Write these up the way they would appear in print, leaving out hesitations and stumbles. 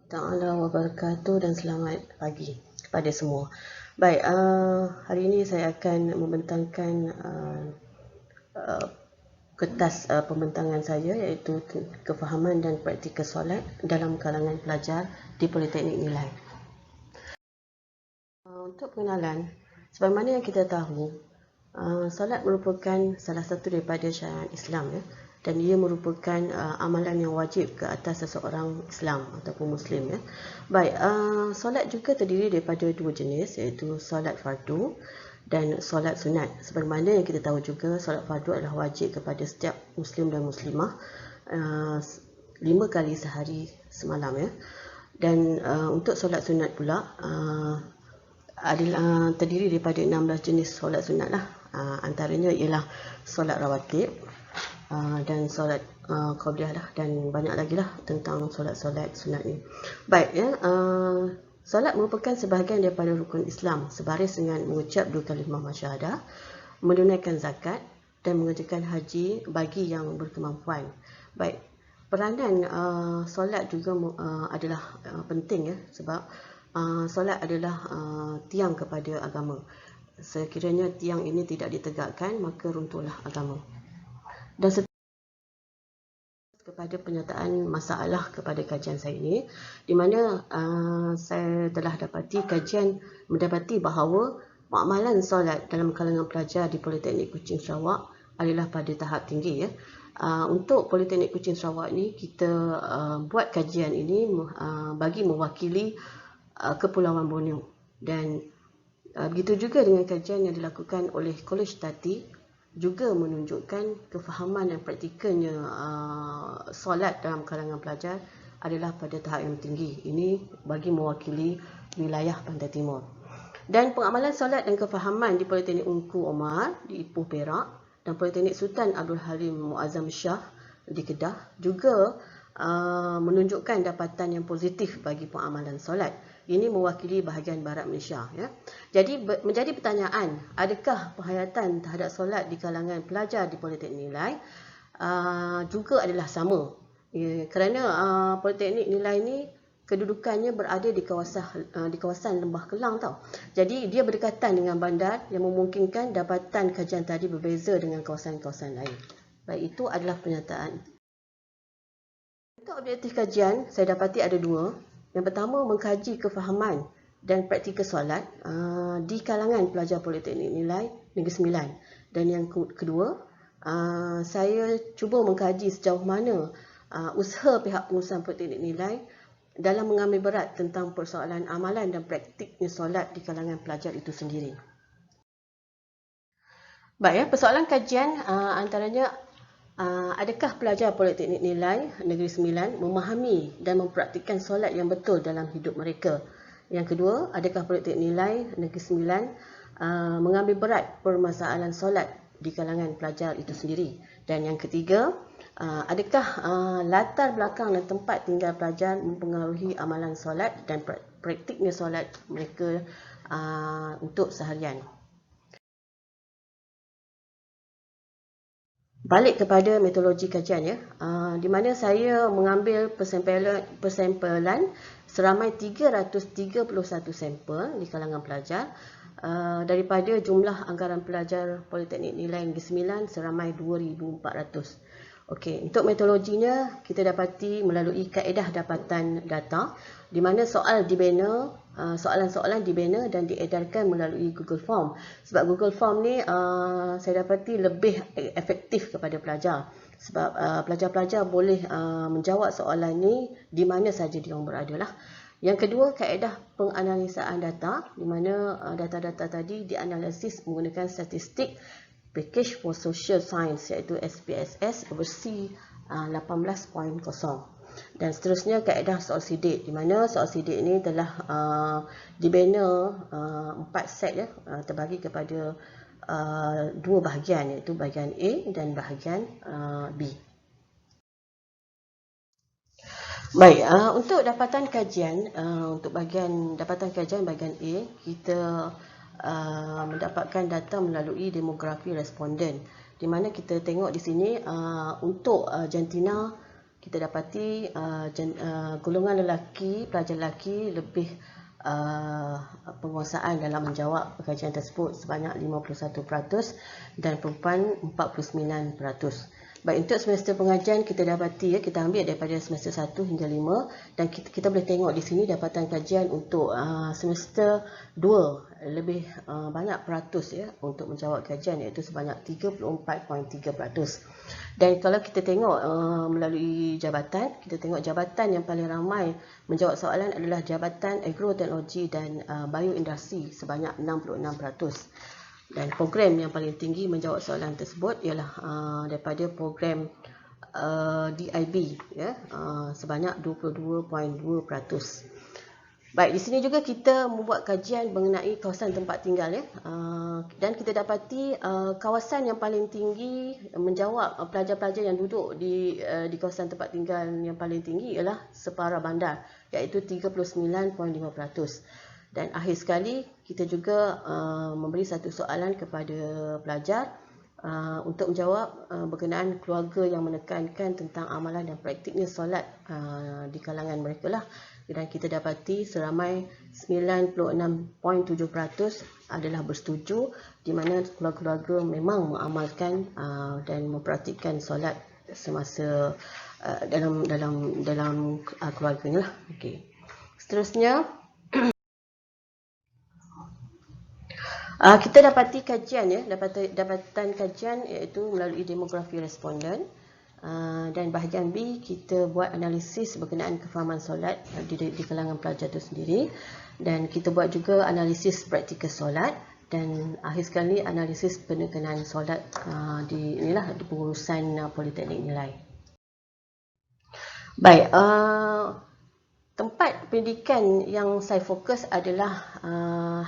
Ta'ala wabarakatuh dan selamat pagi kepada semua. Baik, hari ini saya akan membentangkan kertas pembentangan saya, iaitu kefahaman dan praktikal solat dalam kalangan pelajar di Politeknik Nilai. Untuk pengenalan, sebagaimana yang kita tahu, solat merupakan salah satu daripada syariat Islam, ya, dan ia merupakan amalan yang wajib ke atas seseorang Islam ataupun Muslim. Ya. Baik, solat juga terdiri daripada dua jenis, iaitu solat fardu dan solat sunat. Sebagaimana yang kita tahu juga, solat fardu adalah wajib kepada setiap Muslim dan Muslimah 5 kali sehari semalam. Ya. Dan untuk solat sunat pula, adalah terdiri daripada 16 jenis solat sunat lah. Antaranya ialah solat rawatib dan solat qabliyah lah, dan banyak lagi lah tentang solat-solat sunat ni. Baik, ya, solat merupakan sebahagian daripada rukun Islam sebaris dengan mengucap 2 kalimah syahadah, menunaikan zakat dan mengerjakan haji bagi yang berkemampuan. Baik, peranan solat juga adalah penting, ya, sebab solat adalah tiang kepada agama. Sekiranya tiang ini tidak ditegakkan, maka runtuhlah agama. Dan kepada penyataan masalah kepada kajian saya ini, di mana saya telah mendapati bahawa pengamalan solat dalam kalangan pelajar di Politeknik Kuching Sarawak adalah pada tahap tinggi. Ya. Untuk Politeknik Kuching Sarawak ni, kita buat kajian ini bagi mewakili Kepulauan Borneo, dan begitu juga dengan kajian yang dilakukan oleh Kolej Tati juga menunjukkan kefahaman dan praktikalnya solat dalam kalangan pelajar adalah pada tahap yang tinggi. Ini bagi mewakili wilayah Pantai Timur. Dan pengamalan solat dan kefahaman di Politeknik Ungku Omar di Ipoh Perak dan Politeknik Sultan Abdul Halim Muazzam Shah di Kedah juga menunjukkan dapatan yang positif bagi pengamalan solat. Ini mewakili bahagian barat Malaysia. Ya. Jadi menjadi pertanyaan, adakah penghayatan terhadap solat di kalangan pelajar di Politeknik Nilai juga adalah sama? Ya, kerana Politeknik Nilai ni kedudukannya berada di kawasan Lembah Kelang tau. Jadi dia berdekatan dengan bandar yang memungkinkan dapatan kajian tadi berbeza dengan kawasan-kawasan lain. Baik, itu adalah pernyataan. Untuk objektif kajian, saya dapati ada dua. Yang pertama, mengkaji kefahaman dan praktikal solat di kalangan pelajar Politeknik Nilai Negeri Sembilan. Dan yang kedua, saya cuba mengkaji sejauh mana usaha pihak pengurusan Politeknik Nilai dalam mengambil berat tentang persoalan amalan dan praktiknya solat di kalangan pelajar itu sendiri. Baik, ya, persoalan kajian antaranya, adakah pelajar Politeknik Nilai Negeri Sembilan memahami dan mempraktikkan solat yang betul dalam hidup mereka? Yang kedua, adakah Politeknik Nilai Negeri Sembilan mengambil berat permasalahan solat di kalangan pelajar itu sendiri? Dan yang ketiga, adakah latar belakang dan tempat tinggal pelajar mempengaruhi amalan solat dan praktiknya solat mereka untuk seharian? Balik kepada metodologi kajian, ya, di mana saya mengambil persempelan seramai 331 sampel di kalangan pelajar daripada jumlah anggaran pelajar Politeknik Nilai Negeri Sembilan seramai 2,400. Okey, untuk metodologinya kita dapati melalui kaedah dapatan data, di mana soalan-soalan dibina dan diedarkan melalui Google Form. Sebab Google Form ni saya dapati lebih efektif kepada pelajar. Sebab pelajar-pelajar boleh menjawab soalan ni di mana saja dia orang berada lah. Yang kedua, kaedah penganalisaan data, di mana data-data tadi dianalisis menggunakan statistik Package for Social Science, iaitu SPSS versi 18.0. Dan seterusnya kaedah soal sidik, di mana soal sidik ini telah dibina 4 set, ya, terbagi kepada 2 bahagian, iaitu bahagian A dan bahagian B. Baik, untuk dapatan kajian, untuk dapatan kajian bahagian A, kita mendapatkan data melalui demografi responden, di mana kita tengok di sini untuk jantina kita dapati golongan pelajar lelaki lebih penguasaan dalam menjawab kajian tersebut sebanyak 51% dan perempuan 49%. Baik, untuk semester pengajian kita dapati kita ambil daripada semester 1 hingga 5 dan kita boleh tengok di sini dapatan kajian untuk semester 2 lebih banyak peratus untuk menjawab kajian, iaitu sebanyak 34.3%. Dan kalau kita tengok melalui jabatan, kita tengok jabatan yang paling ramai menjawab soalan adalah Jabatan Agroteknologi dan Bioindustri sebanyak 66%. Dan program yang paling tinggi menjawab soalan tersebut ialah daripada program DIB sebanyak 22.2%. Baik, di sini juga kita membuat kajian mengenai kawasan tempat tinggal dan kita dapati kawasan yang paling tinggi menjawab pelajar-pelajar yang duduk di kawasan tempat tinggal yang paling tinggi ialah Separa Bandar, iaitu 39.5%. Dan akhir sekali kita juga memberi satu soalan kepada pelajar untuk menjawab berkenaan keluarga yang menekankan tentang amalan dan praktiknya solat di kalangan mereka lah. Dan kita dapati seramai 96.7% adalah bersetuju, di mana keluarga-keluarga memang mengamalkan dan mempraktikkan solat semasa dalam keluarganya lah. Okey. Seterusnya kita dapati kajian dapatan kajian iaitu melalui demografi responden, dan bahagian B kita buat analisis berkenaan kefahaman solat di kalangan pelajar itu sendiri, dan kita buat juga analisis praktikal solat, dan akhir sekali analisis penekanan solat di pengurusan politeknik nilai. Baik, tempat pendidikan yang saya fokus adalah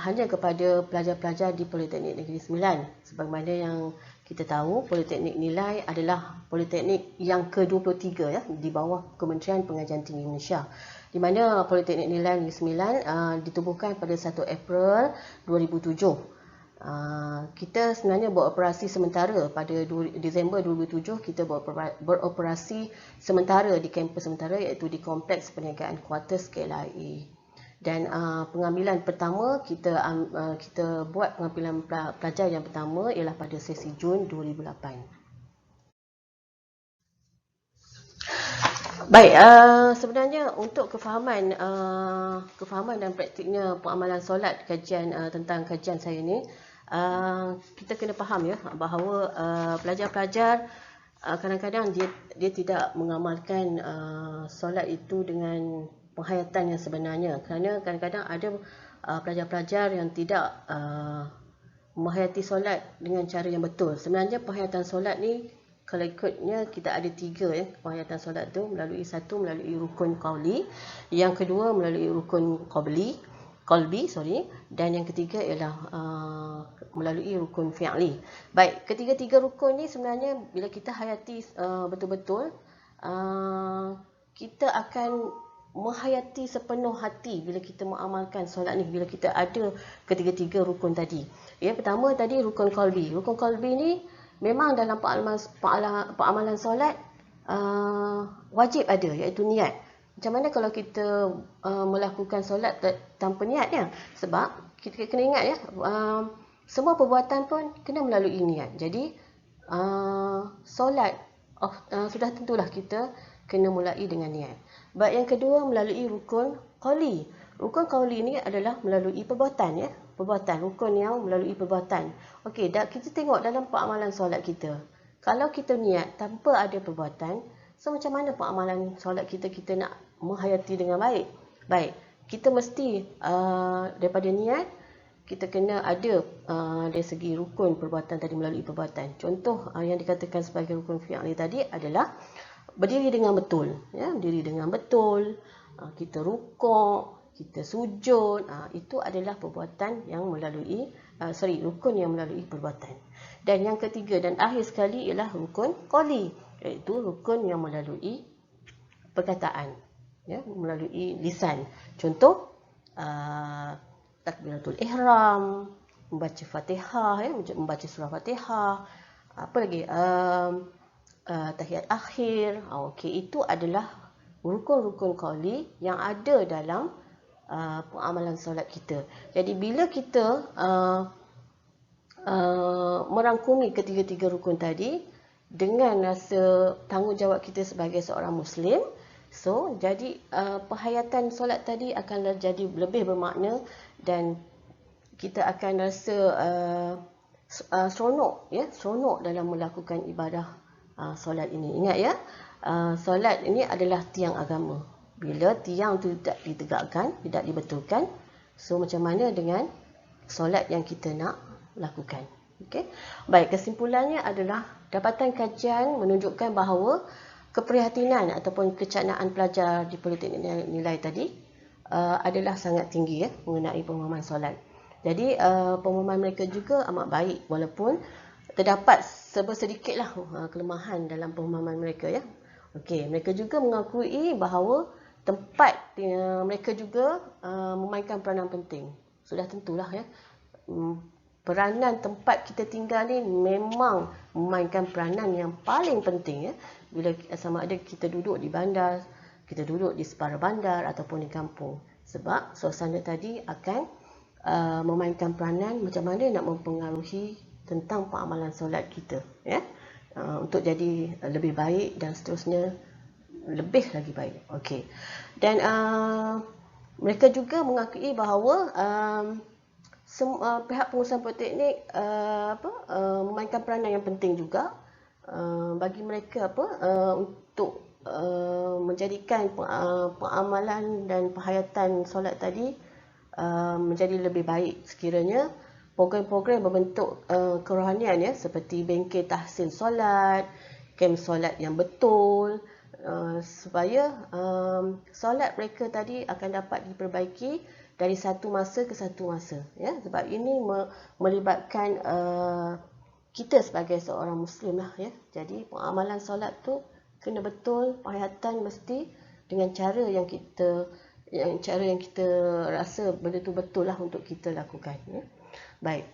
hanya kepada pelajar-pelajar di Politeknik Negeri Sembilan. Sebagaimana yang kita tahu, Politeknik Nilai adalah politeknik yang ke-23 di bawah Kementerian Pengajian Tinggi Malaysia. Di mana Politeknik Nilai Negeri Sembilan ditubuhkan pada 1 April 2007. Kita sebenarnya beroperasi sementara pada Disember 2007. Kita beroperasi sementara di kampus sementara, iaitu di Kompleks Perniagaan Kuartus KLIA. Dan pengambilan pertama kita buat pengambilan pelajar yang pertama ialah pada sesi Jun 2008. Baik, sebenarnya untuk kefahaman dan praktiknya pengamalan solat tentang kajian saya ni, kita kena faham bahawa pelajar-pelajar kadang-kadang dia tidak mengamalkan solat itu dengan penghayatan yang sebenarnya, kerana kadang-kadang ada pelajar-pelajar yang tidak menghayati solat dengan cara yang betul. Sebenarnya penghayatan solat ni, kalau ikutnya kita ada 3 penghayatan solat tu, melalui rukun qauli, yang kedua melalui rukun qalbi, dan yang ketiga ialah melalui rukun fi'li. Baik, ketiga-tiga rukun ni sebenarnya bila kita hayati betul-betul, kita akan menghayati sepenuh hati bila kita mengamalkan solat ni, bila kita ada ketiga-tiga rukun tadi. Yang pertama tadi rukun qalbi. Rukun qalbi ni memang dalam pengamalan solat wajib ada, iaitu niat. Macam mana kalau kita melakukan solat tanpa niatnya? Sebab kita kena ingat semua perbuatan pun kena melalui niat. Jadi solat sudah tentulah kita kena mulai dengan niat. Baik, yang kedua melalui rukun qauli. Rukun qauli ini adalah melalui perbuatan perbuatan, rukun yang melalui perbuatan. Okey, kita tengok dalam pengamalan solat kita. Kalau kita niat tanpa ada perbuatan, so macam mana pengamalan solat kita nak menghayati dengan baik? Baik, kita mesti daripada niat, kita kena ada dari segi rukun perbuatan tadi melalui perbuatan. Contoh yang dikatakan sebagai rukun fi'li tadi adalah berdiri dengan betul. Berdiri dengan betul, kita rukuk, kita sujud, itu adalah perbuatan yang melalui rukun yang melalui perbuatan. Dan yang ketiga dan akhir sekali ialah rukun qauli, iaitu rukun yang melalui perkataan, melalui lisan. Contoh takbiratul ihram, membaca Fatihah, membaca surah Fatihah, apa lagi? tahiyat akhir. Okey, itu adalah rukun-rukun qauli yang ada dalam amalan solat kita. Jadi bila kita merangkumi ketiga-tiga rukun tadi dengan rasa tanggungjawab kita sebagai seorang Muslim, so jadi perhayatan solat tadi akan jadi lebih bermakna dan kita akan rasa seronok, ya, seronok dalam melakukan ibadah solat ini. Ingat ya, solat ini adalah tiang agama. Bila tiang itu tidak ditegakkan, tidak dibetulkan, so macam mana dengan solat yang kita nak lakukan? Okey. Baik, kesimpulannya adalah dapatan kajian menunjukkan bahawa keprihatinan ataupun kecanaan pelajar di Politeknik Nilai tadi adalah sangat tinggi, ya, mengenai pemahaman solat. Jadi pemahaman mereka juga amat baik, walaupun terdapat sedikitlah kelemahan dalam pemahaman mereka, ya. Okey, mereka juga mengakui bahawa tempat mereka juga memainkan peranan penting. Sudah tentulah, ya. Peranan tempat kita tinggal ni memang memainkan peranan yang paling penting, ya. Bila sama ada kita duduk di bandar, kita duduk di separa bandar ataupun di kampung. Sebab suasana tadi akan memainkan peranan macam mana nak mempengaruhi tentang pengamalan solat kita, ya. Untuk jadi lebih baik dan seterusnya lebih lagi baik. Okey. Dan mereka juga mengakui bahawa pihak pengurusan politeknik memainkan peranan yang penting juga bagi mereka untuk menjadikan pengamalan dan penghayatan solat tadi menjadi lebih baik sekiranya program-program berbentuk kerohanian, ya, seperti bengkel tahsin solat, kem solat yang betul, supaya solat mereka tadi akan dapat diperbaiki dari satu masa ke satu masa, ya. Sebab ini melibatkan kita sebagai seorang Muslim lah, ya. Jadi pengamalan solat tu kena betul, penghayatan mesti dengan cara yang kita rasa benda tu betul lah untuk kita lakukan, ya. Baik.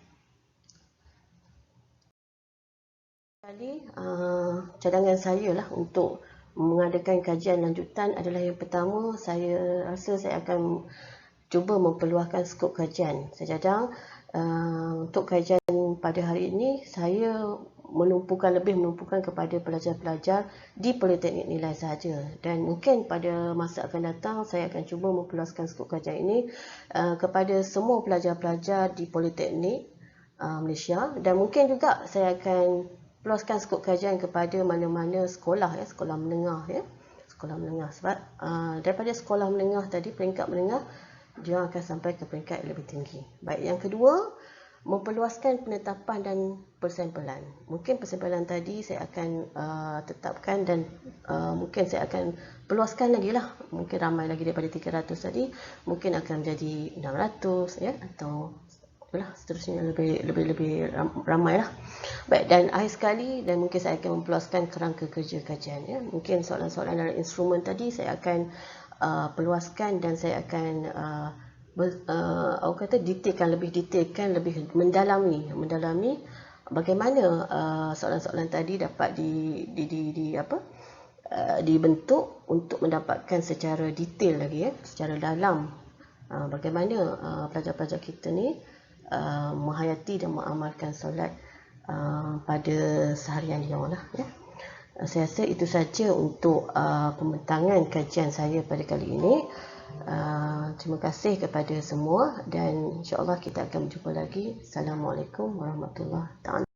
Kali cadangan saya lah untuk mengadakan kajian lanjutan adalah, yang pertama, saya rasa saya akan cuba memperluaskan skop kajian. Saya cadang untuk kajian pada hari ini saya lebih menumpukan kepada pelajar-pelajar di Politeknik Nilai sahaja, dan mungkin pada masa akan datang saya akan cuba memperluaskan skop kajian ini kepada semua pelajar-pelajar di Politeknik Malaysia, dan mungkin juga saya akan perluaskan skop kajian kepada mana-mana sekolah, ya, sekolah menengah, ya, sekolah menengah. Sebab daripada sekolah menengah tadi, peringkat menengah, dia akan sampai ke peringkat lebih tinggi. Baik, yang kedua, memperluaskan penetapan dan persempelan. Mungkin persempelan tadi saya akan tetapkan dan mungkin saya akan perluaskan lagi lah. Mungkin ramai lagi daripada 300 tadi, mungkin akan menjadi 600, ya, atau seterusnya lebih ramai lah. Baik, dan akhir sekali, dan mungkin saya akan memperluaskan kerangka kerja kajian, ya. Mungkin soalan-soalan dalam instrumen tadi saya akan perluaskan, dan saya akan lebih detailkan, lebih mendalami bagaimana soalan-soalan tadi dapat dibentuk untuk mendapatkan secara detail lagi, ya, secara dalam bagaimana pelajar-pelajar kita ni menghayati dan mengamalkan solat pada seharian dia lah, ya. Saya rasa itu saja untuk pembentangan kajian saya pada kali ini. Terima kasih kepada semua, dan insya-Allah kita akan berjumpa lagi. Assalamualaikum warahmatullahi wabarakatuh.